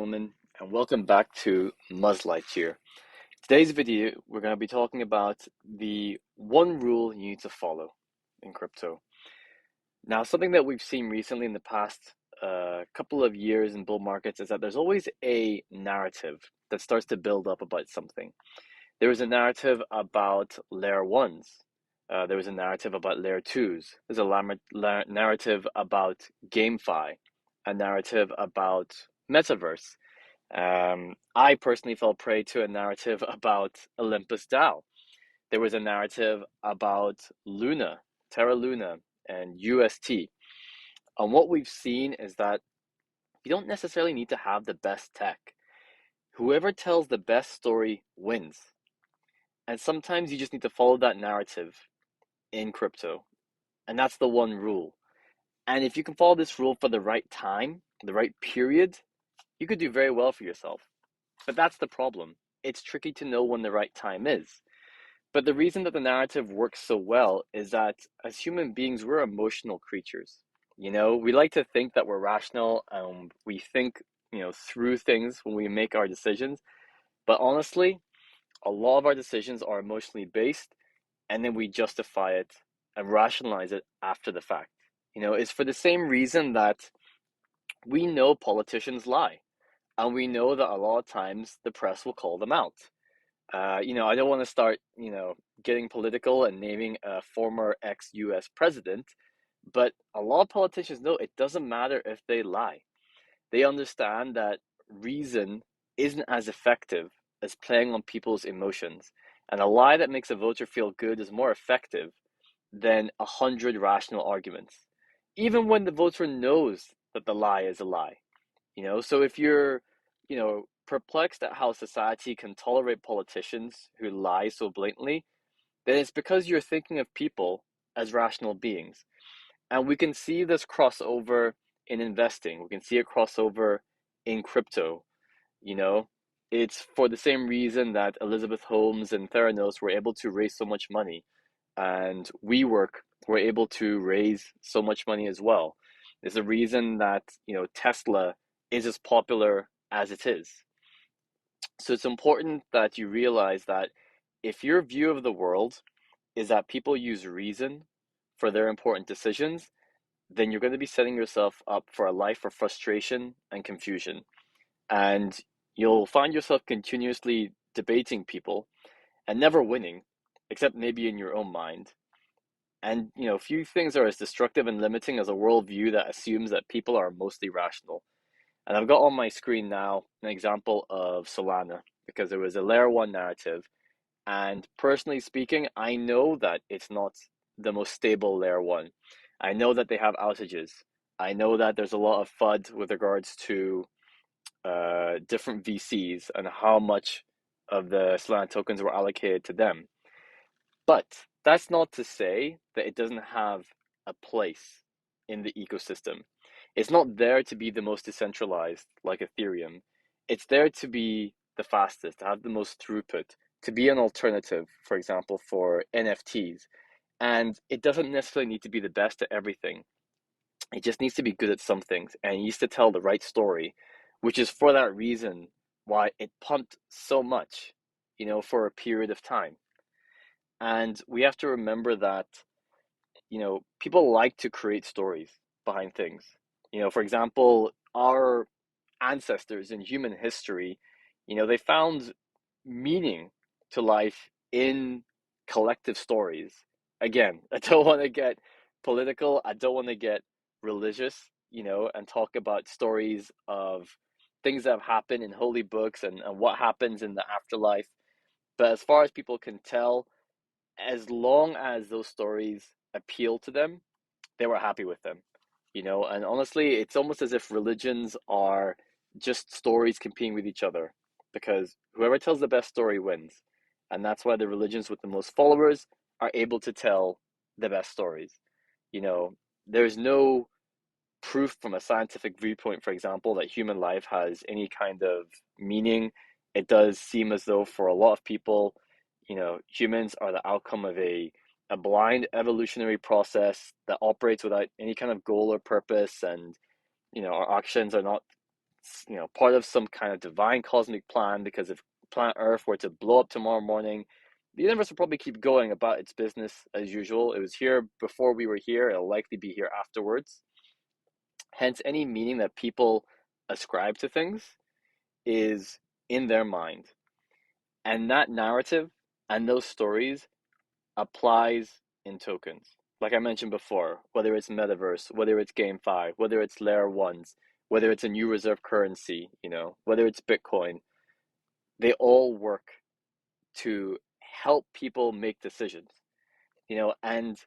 Gentlemen, and welcome back to muzzlightyear. Today's video, we're going to be talking about the one rule you need to follow in crypto. Now, something that we've seen recently in the past couple of years in bull markets is that there's always a narrative that starts to build up about something. There was a narrative about layer ones. There was a narrative about layer twos. There's a narrative about GameFi, a narrative about metaverse. I personally fell prey to a narrative about Olympus DAO. There was a narrative about Luna, Terra Luna, and UST. And what we've seen is that you don't necessarily need to have the best tech. Whoever tells the best story wins. And sometimes you just need to follow that narrative in crypto. And that's the one rule. And if you can follow this rule for the right time, the right period, you could do very well for yourself. But that's the problem. It's tricky to know when the right time is. But the reason that the narrative works so well is that as human beings, we're emotional creatures. We like to think that we're rational and we think, through things when we make our decisions. But honestly, a lot of our decisions are emotionally based, and then we justify it and rationalize it after the fact. It's for the same reason that we know politicians lie. And we know that a lot of times the press will call them out. I don't want to start, getting political and naming a former ex-US president, but a lot of politicians know it doesn't matter if they lie. They understand that reason isn't as effective as playing on people's emotions. And a lie that makes a voter feel good is more effective than 100 rational arguments, even when the voter knows that the lie is a lie. So if you're, perplexed at how society can tolerate politicians who lie so blatantly, then it's because you're thinking of people as rational beings. And we can see this crossover in investing. We can see it crossover in crypto. You know, it's for the same reason that Elizabeth Holmes and Theranos were able to raise so much money, and WeWork were able to raise so much money as well. There's a reason that, Tesla is as popular as it is. So it's important that you realize that if your view of the world is that people use reason for their important decisions, then you're going to be setting yourself up for a life of frustration and confusion. And you'll find yourself continuously debating people and never winning, except maybe in your own mind. And few things are as destructive and limiting as a worldview that assumes that people are mostly rational. And I've got on my screen now an example of Solana because there was a layer one narrative. And personally speaking, I know that it's not the most stable layer one. I know that they have outages. I know that there's a lot of FUD with regards to different VCs and how much of the Solana tokens were allocated to them. But that's not to say that it doesn't have a place in the ecosystem. It's not there to be the most decentralized like Ethereum. It's there to be the fastest, to have the most throughput, to be an alternative, for example, for NFTs. And it doesn't necessarily need to be the best at everything. It just needs to be good at some things and it needs to tell the right story, which is for that reason why it pumped so much, for a period of time. And we have to remember that, people like to create stories behind things. For example, our ancestors in human history, they found meaning to life in collective stories. Again, I don't want to get political, I don't want to get religious, and talk about stories of things that have happened in holy books and what happens in the afterlife. But as far as people can tell, as long as those stories appeal to them, they were happy with them. And honestly, it's almost as if religions are just stories competing with each other because whoever tells the best story wins. And that's why the religions with the most followers are able to tell the best stories. You know, there's no proof from a scientific viewpoint, for example, that human life has any kind of meaning. It does seem as though for a lot of people, humans are the outcome of a blind evolutionary process that operates without any kind of goal or purpose, and our actions are not it's, part of some kind of divine cosmic plan, because if planet Earth were to blow up tomorrow morning, the universe will probably keep going about its business as usual. It was here before we were here, it'll likely be here afterwards. Hence, any meaning that people ascribe to things is in their mind. And that narrative and those stories applies in tokens. Like I mentioned before, whether it's metaverse, whether it's GameFi, whether it's layer ones, whether it's a new reserve currency, whether it's Bitcoin, they all work to help people make decisions, and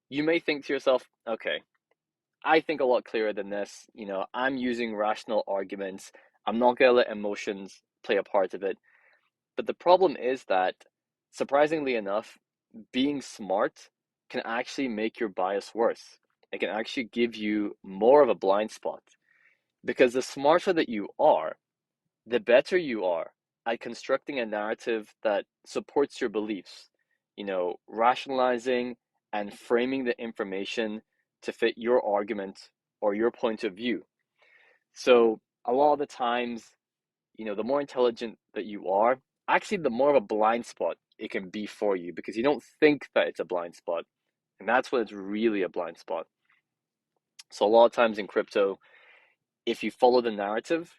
you may think to yourself, okay, I think a lot clearer than this. I'm using rational arguments. I'm not going to let emotions play a part of it. But the problem is that, surprisingly enough, being smart can actually make your bias worse. It can actually give you more of a blind spot, because the smarter that you are, the better you are at constructing a narrative that supports your beliefs, rationalizing and framing the information to fit your argument or your point of view. So a lot of the times, the more intelligent that you are, actually, the more of a blind spot it can be for you, because you don't think that it's a blind spot. And that's when it's really a blind spot. So a lot of times in crypto, if you follow the narrative,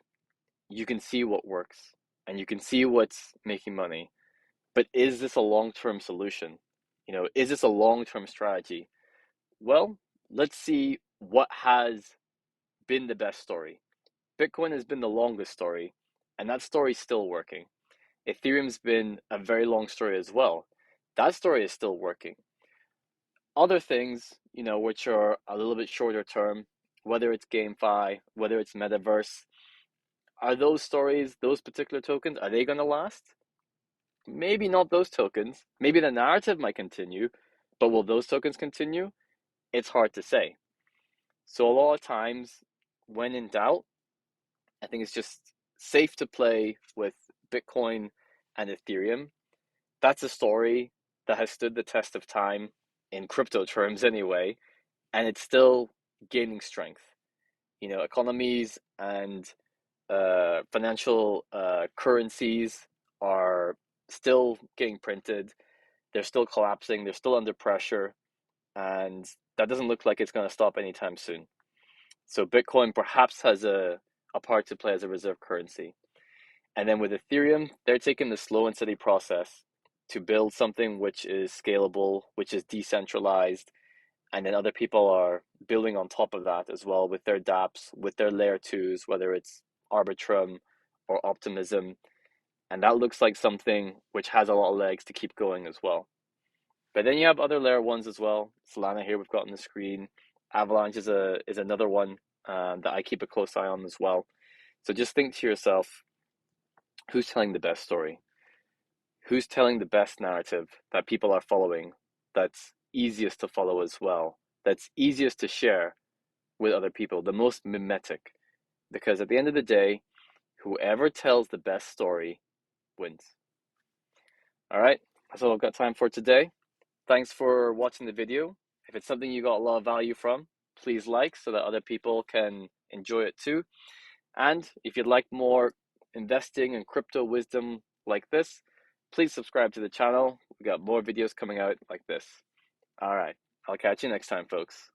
you can see what works and you can see what's making money. But is this a long-term solution? Is this a long-term strategy? Well, let's see what has been the best story. Bitcoin has been the longest story, and that story's still working. Ethereum's been a very long story as well. That story is still working. Other things, which are a little bit shorter term, whether it's GameFi, whether it's metaverse, are those stories, those particular tokens, are they going to last? Maybe not those tokens. Maybe the narrative might continue, but will those tokens continue? It's hard to say. So a lot of times, when in doubt, I think it's just safe to play with Bitcoin and Ethereum. That's a story that has stood the test of time in crypto terms anyway, and it's still gaining strength. Economies and financial currencies are still getting printed. They're still collapsing. They're still under pressure, and that doesn't look like it's going to stop anytime soon. So Bitcoin perhaps has a part to play as a reserve currency. And then with Ethereum, they're taking the slow and steady process to build something which is scalable, which is decentralized, and then other people are building on top of that as well with their dApps, with their layer twos, whether it's Arbitrum or Optimism. And that looks like something which has a lot of legs to keep going as well. But then you have other layer ones as well. Solana here we've got on the screen. Avalanche is another one that I keep a close eye on as well. So just think to yourself, who's telling the best story? Who's telling the best narrative that people are following, that's easiest to follow as well, that's easiest to share with other people, the most mimetic? Because at the end of the day, whoever tells the best story wins. All right, that's all I've got time for today. Thanks for watching the video. If it's something you got a lot of value from, please like so that other people can enjoy it too. And if you'd like more investing and crypto wisdom like this, please subscribe to the channel. We got more videos coming out like this. All right, I'll catch you next time, folks.